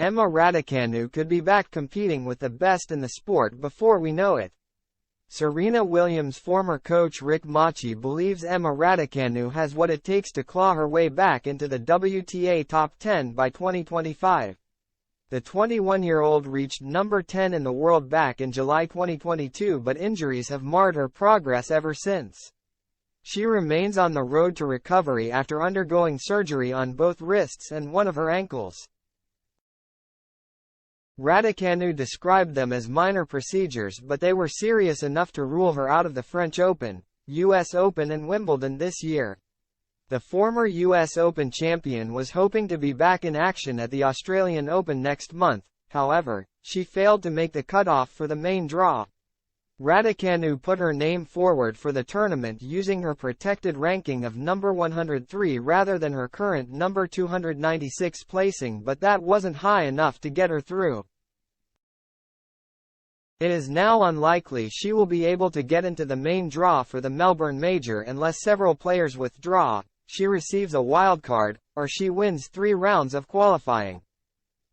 Emma Raducanu could be back competing with the best in the sport before we know it. Serena Williams' former coach Rick Machi believes Emma Raducanu has what it takes to claw her way back into the WTA top 10 by 2025. The 21-year-old reached number 10 in the world back in July 2022, but injuries have marred her progress ever since. She remains on the road to recovery after undergoing surgery on both wrists and one of her ankles. Raducanu described them as minor procedures, but they were serious enough to rule her out of the French Open, US Open and Wimbledon this year. The former US Open champion was hoping to be back in action at the Australian Open next month. However, she failed to make the cutoff for the main draw. Raducanu put her name forward for the tournament using her protected ranking of number 103 rather than her current number 296 placing, but that wasn't high enough to get her through. It is now unlikely she will be able to get into the main draw for the Melbourne Major unless several players withdraw, she receives a wildcard, or she wins 3 rounds of qualifying.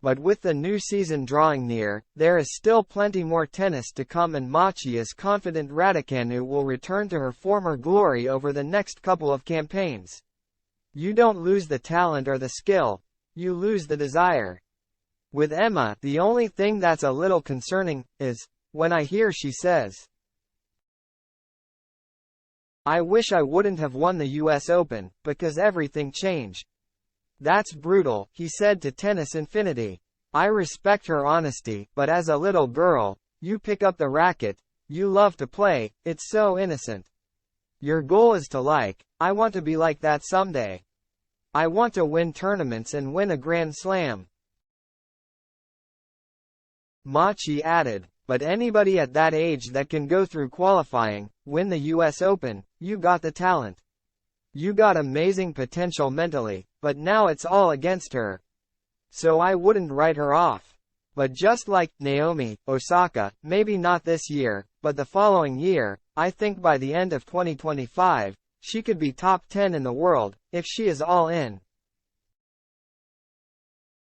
But with the new season drawing near, there is still plenty more tennis to come, and Machi is confident Raducanu will return to her former glory over the next couple of campaigns. You don't lose the talent or the skill, you lose the desire. With Emma, the only thing that's a little concerning is when I hear she says, "I wish I wouldn't have won the US Open, because everything changed." That's brutal, he said to Tennis Infinity. I respect her honesty, but as a little girl, you pick up the racket, you love to play, it's so innocent. Your goal is to I want to be like that someday. I want to win tournaments and win a Grand Slam. Machi added, but anybody at that age that can go through qualifying, win the US Open, you got the talent. You got amazing potential mentally, but now it's all against her. So I wouldn't write her off. But just like Naomi Osaka, maybe not this year, but the following year, I think by the end of 2025, she could be top 10 in the world, if she is all in.